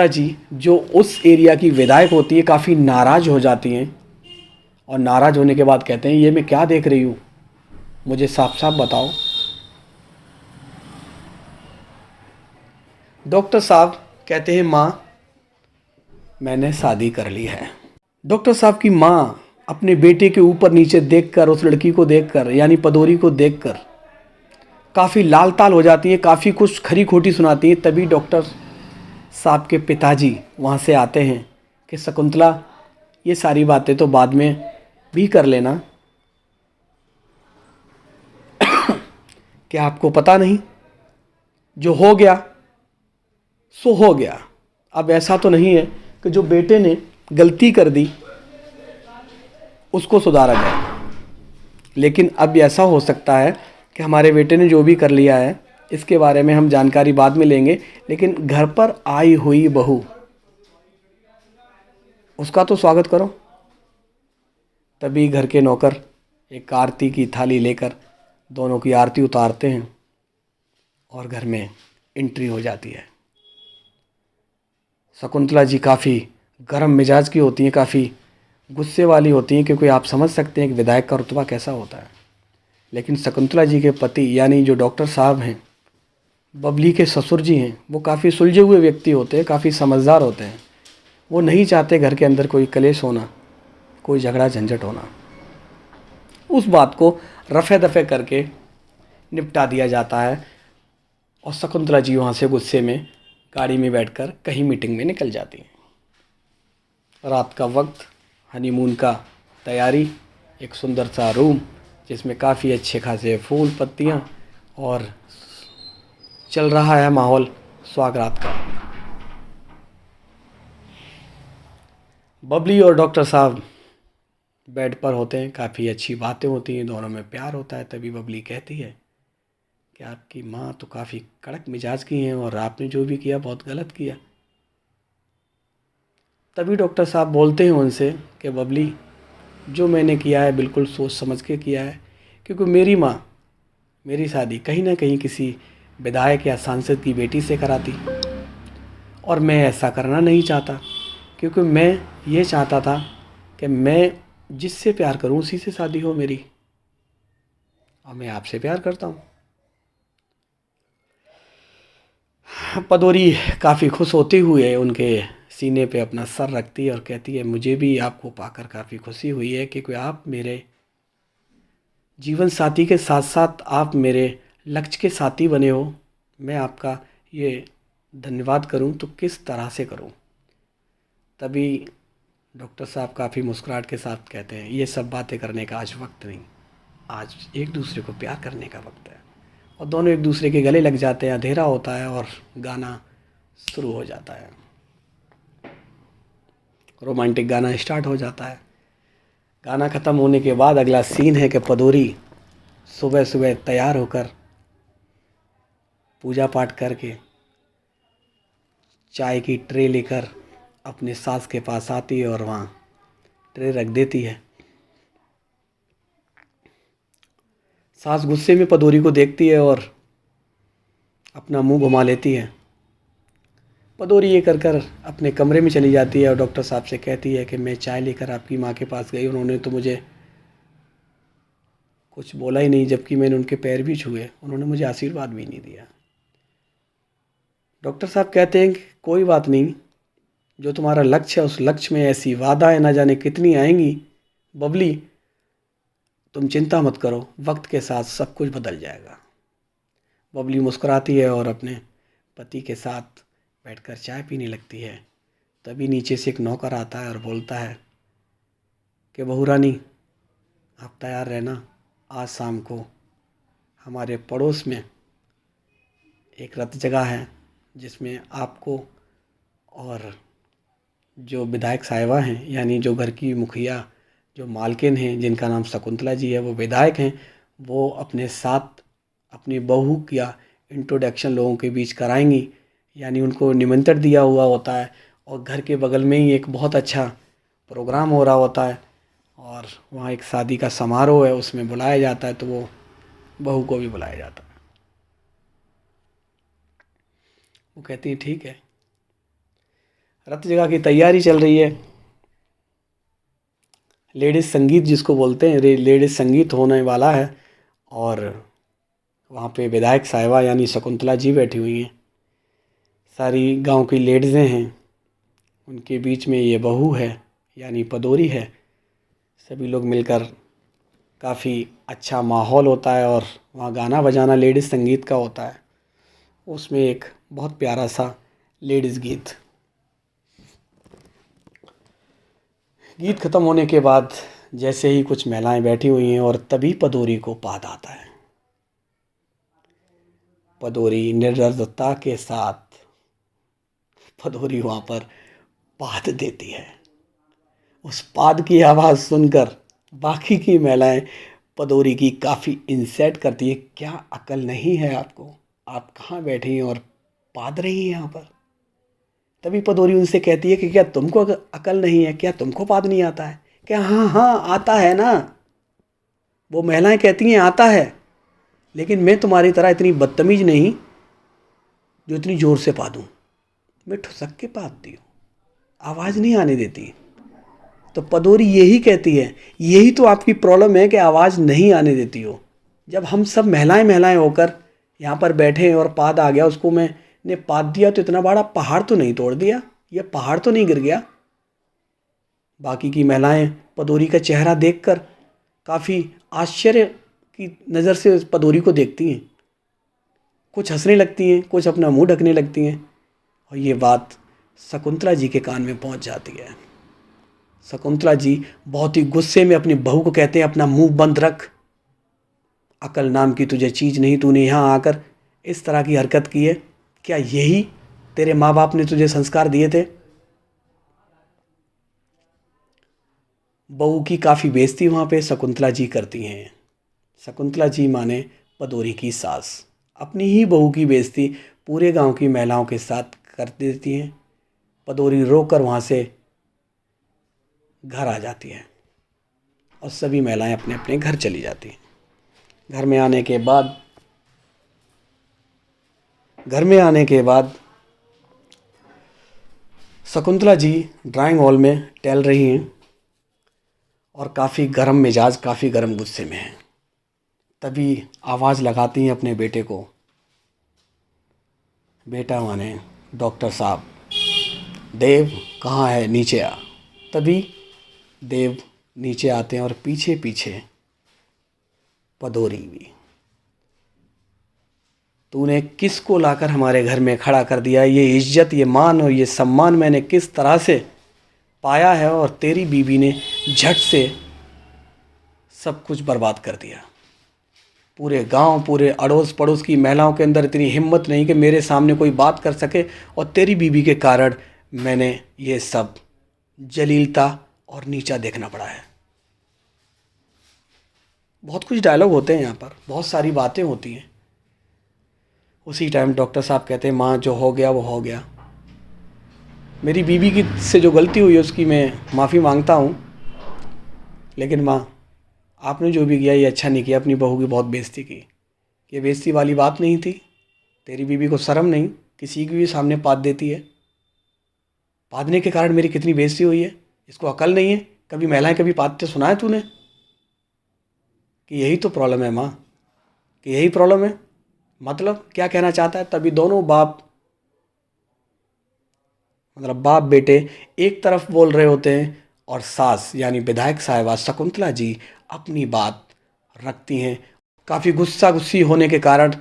S1: जी जो उस एरिया की विधायक होती है काफ़ी नाराज़ हो जाती हैं और नाराज़ होने के बाद कहते हैं, ये मैं क्या देख रही हूँ, मुझे साफ साफ बताओ। डॉक्टर साहब कहते हैं, माँ मैंने शादी कर ली है। डॉक्टर साहब की माँ अपने बेटे के ऊपर नीचे देखकर, उस लड़की को देखकर यानी पदोरी को देखकर काफ़ी लाल ताल हो जाती है, काफ़ी कुछ खरी खोटी सुनाती है। तभी डॉक्टर साहब के पिताजी वहाँ से आते हैं कि शकुंतला ये सारी बातें तो बाद में भी कर लेना, क्या आपको पता नहीं? जो हो गया सो हो गया। अब ऐसा तो नहीं है कि जो बेटे ने गलती कर दी उसको सुधारा जाए, लेकिन अब ऐसा हो सकता है कि हमारे बेटे ने जो भी कर लिया है इसके बारे में हम जानकारी बाद में लेंगे, लेकिन घर पर आई हुई बहू, उसका तो स्वागत करो। तभी घर के नौकर एक आरती की थाली लेकर दोनों की आरती उतारते हैं और घर में एंट्री हो जाती है। शकुंतला जी काफ़ी गर्म मिजाज की होती हैं, काफ़ी गुस्से वाली होती हैं, क्योंकि आप समझ सकते हैं कि विधायक का रुतबा कैसा होता है। लेकिन शकुंतला जी के पति यानी जो डॉक्टर साहब हैं, बबली के ससुर जी हैं, वो काफ़ी सुलझे हुए व्यक्ति होते हैं, काफ़ी समझदार होते हैं। वो नहीं चाहते घर के अंदर कोई कलेश होना, कोई झगड़ा झंझट होना। उस बात को रफ़े दफ़े करके निपटा दिया जाता है और शकुंतला जी वहाँ से गुस्से में गाड़ी में बैठकर कहीं मीटिंग में निकल जाती हैं। रात का वक्त, हनीमून का तैयारी, एक सुंदर सा रूम जिसमें काफ़ी अच्छे खासे फूल पत्तियाँ और चल रहा है माहौल सुहागरात का। बबली और डॉक्टर साहब बेड पर होते हैं, काफ़ी अच्छी बातें होती हैं, दोनों में प्यार होता है। तभी बबली कहती है कि आपकी माँ तो काफ़ी कड़क मिजाज की हैं और आपने जो भी किया बहुत गलत किया। तभी डॉक्टर साहब बोलते हैं उनसे कि बबली, जो मैंने किया है बिल्कुल सोच समझ के किया है, क्योंकि मेरी माँ मेरी शादी कहीं ना कहीं किसी विधायक या सांसद की बेटी से कराती और मैं ऐसा करना नहीं चाहता, क्योंकि मैं ये चाहता था कि मैं जिससे प्यार करूं उसी से शादी हो मेरी, और मैं आपसे प्यार करता हूं। पदोरी काफ़ी खुश होती हुए उनके सीने पे अपना सर रखती है और कहती है, मुझे भी आपको पाकर काफ़ी खुशी हुई है, क्योंकि आप मेरे जीवन साथी के साथ साथ आप मेरे लक्ष्य के साथी बने हो। मैं आपका ये धन्यवाद करूं तो किस तरह से करूं। तभी डॉक्टर साहब काफ़ी मुस्कुराहट के साथ कहते हैं, ये सब बातें करने का आज वक्त नहीं, आज एक दूसरे को प्यार करने का वक्त है। और दोनों एक दूसरे के गले लग जाते हैं। अंधेरा होता है और गाना शुरू हो जाता है, रोमांटिक गाना स्टार्ट हो जाता है। गाना ख़त्म होने के बाद अगला सीन है कि पदोरी सुबह सुबह तैयार होकर पूजा पाठ करके चाय की ट्रे लेकर अपने सास के पास आती है और वहाँ ट्रे रख देती है। सास गुस्से में पदोरी को देखती है और अपना मुंह घुमा लेती है। पदोरी ये कर कर अपने कमरे में चली जाती है और डॉक्टर साहब से कहती है कि मैं चाय लेकर आपकी माँ के पास गई, उन्होंने तो मुझे कुछ बोला ही नहीं, जबकि मैंने उनके पैर भी छुए, उन्होंने मुझे आशीर्वाद भी नहीं दिया। डॉक्टर साहब कहते हैं कि कोई बात नहीं, जो तुम्हारा लक्ष्य है उस लक्ष्य में ऐसी बाधाएं ना जाने कितनी आएंगी बबली, तुम चिंता मत करो, वक्त के साथ सब कुछ बदल जाएगा। बबली मुस्कुराती है और अपने पति के साथ बैठकर चाय पीने लगती है। तभी नीचे से एक नौकर आता है और बोलता है कि बहू रानी, आप तैयार रहना, आज शाम को हमारे पड़ोस में एक रथ जगह है जिसमें आपको और जो विधायक साहिबा हैं, यानी जो घर की मुखिया जो मालकिन हैं जिनका नाम शकुंतला जी है, वो विधायक हैं, वो अपने साथ अपनी बहू का इंट्रोडक्शन लोगों के बीच कराएंगी। यानी उनको निमंत्रण दिया हुआ होता है और घर के बगल में ही एक बहुत अच्छा प्रोग्राम हो रहा होता है और वहाँ एक शादी का समारोह है, उसमें बुलाया जाता है, तो वो बहू को भी बुलाया जाता है। वो कहती है ठीक है। रथ जगह की तैयारी चल रही है। लेडीज़ संगीत जिसको बोलते हैं, लेडीज़ संगीत होने वाला है और वहाँ पे विधायक साहिबा यानी शकुंतला जी बैठी हुई हैं, सारी गांव की लेडीज़ें हैं, उनके बीच में ये बहू है यानी पदोरी है। सभी लोग मिलकर काफ़ी अच्छा माहौल होता है और वहाँ गाना बजाना लेडीज़ संगीत का होता है। उसमें एक बहुत प्यारा सा लेडीज़ गीत ख़त्म होने के बाद जैसे ही कुछ महिलाएं बैठी हुई हैं और तभी पदोरी को पाद आता है। पदोरी निर्लज्जता के साथ पदोरी वहाँ पर पाद देती है। उस पाद की आवाज़ सुनकर बाकी की महिलाएं पदोरी की काफ़ी इंसल्ट करती है। क्या अकल नहीं है आपको? आप कहाँ बैठी हैं और पाद रही हैं यहाँ पर? तभी पदोरी उनसे कहती है कि क्या तुमको अकल नहीं है? क्या तुमको पाद नहीं आता है? क्या हाँ हाँ आता है ना। वो महिलाएं कहती हैं आता है, लेकिन मैं तुम्हारी तरह इतनी बदतमीज नहीं जो इतनी ज़ोर से पादूँ। मैं ठुसक के पादती हूँ, आवाज़ नहीं आने देती। तो पदोरी यही कहती है, यही तो आपकी प्रॉब्लम है कि आवाज़ नहीं आने देती हो। जब हम सब महिलाएं महिलाएं होकर यहाँ पर बैठे हैं और पाद आ गया, उसको मैंने पाद दिया तो इतना बड़ा पहाड़ तो नहीं तोड़ दिया, यह पहाड़ तो नहीं गिर गया। बाकी की महिलाएं पदोरी का चेहरा देखकर काफ़ी आश्चर्य की नज़र से उस पदोरी को देखती हैं। कुछ हंसने लगती हैं, कुछ अपना मुंह ढकने लगती हैं। और ये बात शकुंतला जी के कान में पहुंच जाती है। शकुंतला जी बहुत ही गुस्से में अपनी बहू को कहते हैं, अपना मुंह बंद रख, अकल नाम की तुझे चीज़ नहीं, तूने यहाँ आकर इस तरह की हरकत की है। क्या यही तेरे माँ बाप ने तुझे संस्कार दिए थे? बहू की काफ़ी बेइज्जती वहाँ पे शकुंतला जी करती हैं। शकुंतला जी माने पदोरी की सास अपनी ही बहू की बेइज्जती पूरे गांव की महिलाओं के साथ कर देती हैं। पदोरी रोकर वहाँ से घर आ जाती है और सभी महिलाएं अपने अपने घर चली जाती हैं। घर में आने के बाद शकुंतला जी ड्राइंग हॉल में टहल रही हैं और काफ़ी गर्म मिजाज, काफ़ी गर्म गुस्से में हैं। तभी आवाज़ लगाती हैं अपने बेटे को, बेटा माने डॉक्टर साहब, देव कहाँ है, नीचे आ। तभी देव नीचे आते हैं और पीछे पीछे पदोरी भी। तूने किसको लाकर हमारे घर में खड़ा कर दिया? ये इज्जत, ये मान और ये सम्मान मैंने किस तरह से पाया है, और तेरी बीवी ने झट से सब कुछ बर्बाद कर दिया। पूरे गांव, पूरे अड़ोस पड़ोस की महिलाओं के अंदर इतनी हिम्मत नहीं कि मेरे सामने कोई बात कर सके, और तेरी बीवी के कारण मैंने ये सब जलीलता और नीचा देखना पड़ा है। बहुत कुछ डायलॉग होते हैं यहाँ पर, बहुत सारी बातें होती हैं। उसी टाइम डॉक्टर साहब कहते हैं, माँ जो हो गया वो हो गया, मेरी बीवी की से जो गलती हुई है उसकी मैं माफ़ी मांगता हूँ, लेकिन माँ आपने जो भी किया ये अच्छा नहीं किया, अपनी बहू की बहुत बेइज्जती की। ये बेइज्जती वाली बात नहीं थी। तेरी बीवी को शर्म नहीं, किसी की भी सामने पाद देती है। पादने के कारण मेरी कितनी बेइज्जती हुई है, इसको अकल नहीं है। कभी महिलाएं कभी पादते सुना है तूने? कि यही तो प्रॉब्लम है माँ, कि यही प्रॉब्लम है। मतलब क्या कहना चाहता है? तभी दोनों बाप, मतलब बाप बेटे एक तरफ बोल रहे होते हैं और सास यानी विधायक साहिबा शकुंतला जी अपनी बात रखती हैं। काफ़ी गुस्सा गुस्सी होने के कारण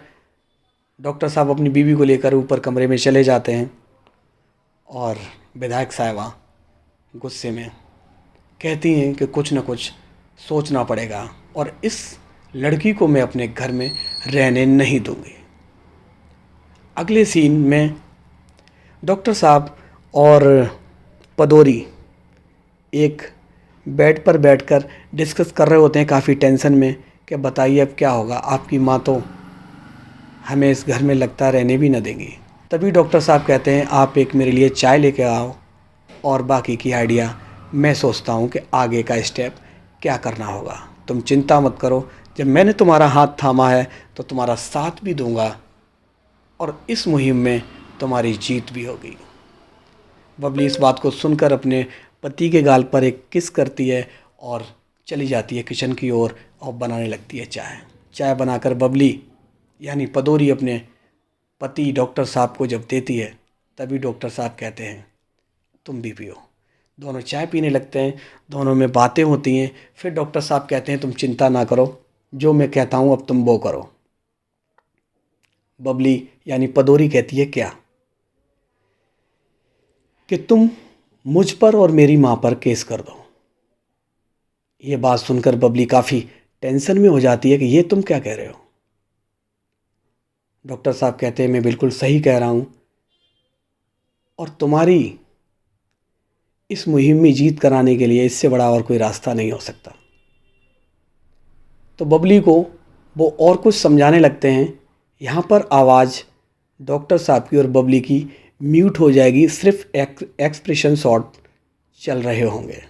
S1: डॉक्टर साहब अपनी बीवी को लेकर ऊपर कमरे में चले जाते हैं और विधायक साहिबा गुस्से में कहती हैं कि कुछ न कुछ सोचना पड़ेगा और इस लड़की को मैं अपने घर में रहने नहीं दूंगी। अगले सीन में डॉक्टर साहब और पदोरी एक बेड पर बैठकर डिस्कस कर रहे होते हैं काफ़ी टेंशन में कि बताइए अब क्या होगा, आपकी माँ तो हमें इस घर में लगता रहने भी न देंगी। तभी डॉक्टर साहब कहते हैं, आप एक मेरे लिए चाय लेके आओ और बाकी की आइडिया मैं सोचता हूँ कि आगे का स्टेप क्या करना होगा। तुम चिंता मत करो, जब मैंने तुम्हारा हाथ थामा है तो तुम्हारा साथ भी दूंगा और इस मुहिम में तुम्हारी जीत भी होगी। बबली इस बात को सुनकर अपने पति के गाल पर एक किस करती है और चली जाती है किचन की ओर और बनाने लगती है चाय। चाय बनाकर बबली यानी पदोरी अपने पति डॉक्टर साहब को जब देती है, तभी डॉक्टर साहब कहते हैं, तुम भी पियो। दोनों चाय पीने लगते हैं, दोनों में बातें होती हैं। फिर डॉक्टर साहब कहते हैं, तुम चिंता ना करो, जो मैं कहता हूँ अब तुम वो करो। बबली यानी पदोरी कहती है, क्या? कि तुम मुझ पर और मेरी माँ पर केस कर दो। ये बात सुनकर बबली काफ़ी टेंशन में हो जाती है कि ये तुम क्या कह रहे हो। डॉक्टर साहब कहते हैं मैं बिल्कुल सही कह रहा हूँ और तुम्हारी इस मुहिम में जीत कराने के लिए इससे बड़ा और कोई रास्ता नहीं हो सकता। तो बबली को वो और कुछ समझाने लगते हैं। यहाँ पर आवाज़ डॉक्टर साहब की और बबली की म्यूट हो जाएगी, सिर्फ एक्सप्रेशन शॉट चल रहे होंगे।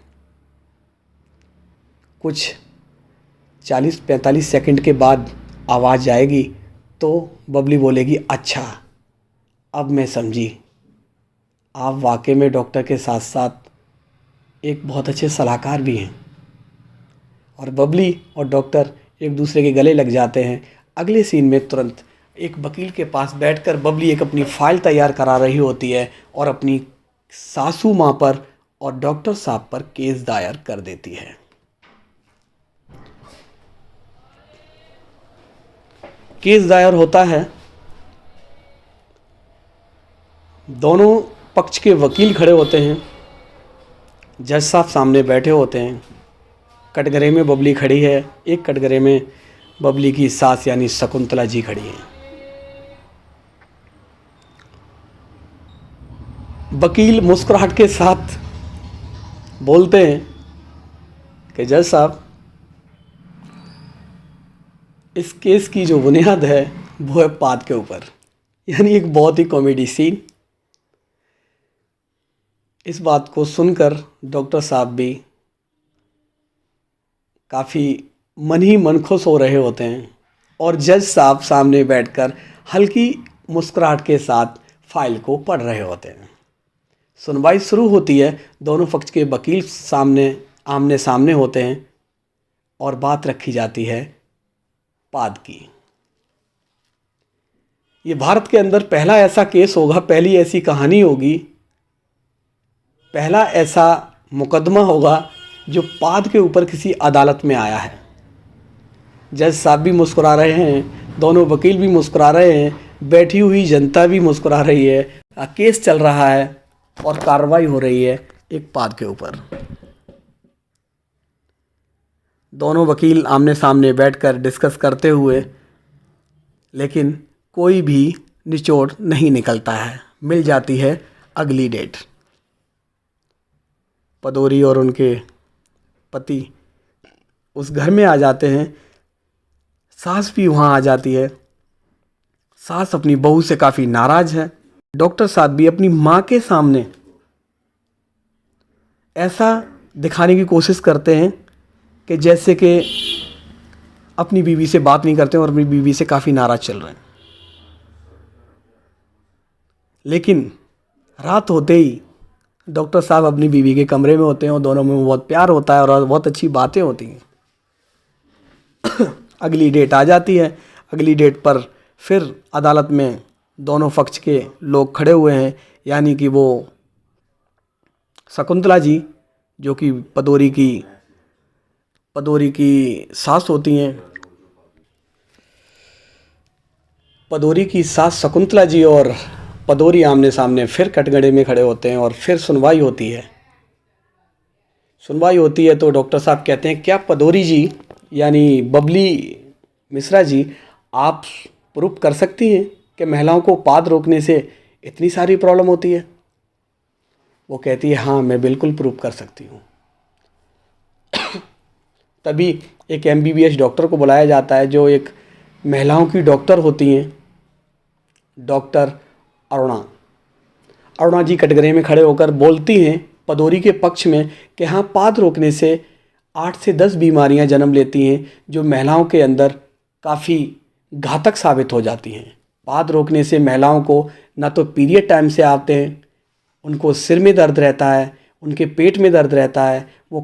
S1: कुछ 40-45 सेकंड के बाद आवाज़ आएगी तो बबली बोलेगी, अच्छा अब मैं समझी, आप वाकई में डॉक्टर के साथ साथ एक बहुत अच्छे सलाहकार भी हैं। और बबली और डॉक्टर एक दूसरे के गले लग जाते हैं। अगले सीन में तुरंत एक वकील के पास बैठकर बबली एक अपनी फ़ाइल तैयार करा रही होती है और अपनी सासू माँ पर और डॉक्टर साहब पर केस दायर कर देती है। केस दायर होता है, दोनों पक्ष के वकील खड़े होते हैं, जज साहब सामने बैठे होते हैं। कटघरे में बबली खड़ी है, एक कटघरे में बबली की सास यानी शकुंतला जी खड़ी हैं। वकील मुस्कुराहट के साथ बोलते हैं कि जज साहब, इस केस की जो बुनियाद है वो है पाद के ऊपर। यानी एक बहुत ही कॉमेडी सीन। इस बात को सुनकर डॉक्टर साहब भी काफ़ी मन ही मन खुश हो रहे होते हैं और जज साहब सामने बैठकर हल्की मुस्कुराहट के साथ फाइल को पढ़ रहे होते हैं। सुनवाई शुरू होती है। दोनों पक्ष के वकील आमने सामने होते हैं और बात रखी जाती है पाद की। ये भारत के अंदर पहला ऐसा केस होगा, पहली ऐसी कहानी होगी, पहला ऐसा मुकदमा होगा जो पाद के ऊपर किसी अदालत में आया है। जज साहब भी मुस्कुरा रहे हैं, दोनों वकील भी मुस्कुरा रहे हैं, बैठी हुई जनता भी मुस्कुरा रही है। केस चल रहा है और कार्रवाई हो रही है एक पाद के ऊपर। दोनों वकील आमने सामने बैठकर डिस्कस करते हुए, लेकिन कोई भी निचोड़ नहीं निकलता है। मिल जाती है अगली डेट। पदौरी और उनके पति उस घर में आ जाते हैं। सास भी वहाँ आ जाती है। सास अपनी बहू से काफ़ी नाराज़ है। डॉक्टर साहब भी अपनी माँ के सामने ऐसा दिखाने की कोशिश करते हैं कि जैसे कि अपनी बीवी से बात नहीं करते हैं और अपनी बीवी से काफ़ी नाराज़ चल रहे हैं। लेकिन रात होते ही डॉक्टर साहब अपनी बीवी के कमरे में होते हैं और दोनों में बहुत प्यार होता है और बहुत अच्छी बातें होती हैं। अगली डेट आ जाती है। अगली डेट पर फिर अदालत में दोनों पक्ष के लोग खड़े हुए हैं, यानी कि वो शकुंतला जी जो कि पदौरी की सास होती हैं, पदौरी की सास शकुंतला जी और पदौरी आमने सामने फिर कटघरे में खड़े होते हैं और फिर सुनवाई होती है। सुनवाई होती है तो डॉक्टर साहब कहते हैं, क्या पदौरी जी यानी बबली मिश्रा जी, आप प्रूफ कर सकती हैं कि महिलाओं को पाद रोकने से इतनी सारी प्रॉब्लम होती है? वो कहती है, हाँ मैं बिल्कुल प्रूफ कर सकती हूँ। तभी एक MBBS डॉक्टर को बुलाया जाता है जो एक महिलाओं की डॉक्टर होती हैं, डॉक्टर अरुणा जी कटघरे में खड़े होकर बोलती हैं पदौरी के पक्ष में कि हाँ, पाद रोकने से 8 से 10 बीमारियां जन्म लेती हैं जो महिलाओं के अंदर काफ़ी घातक साबित हो जाती हैं। पाद रोकने से महिलाओं को ना तो पीरियड टाइम से आते हैं, उनको सिर में दर्द रहता है, उनके पेट में दर्द रहता है, वो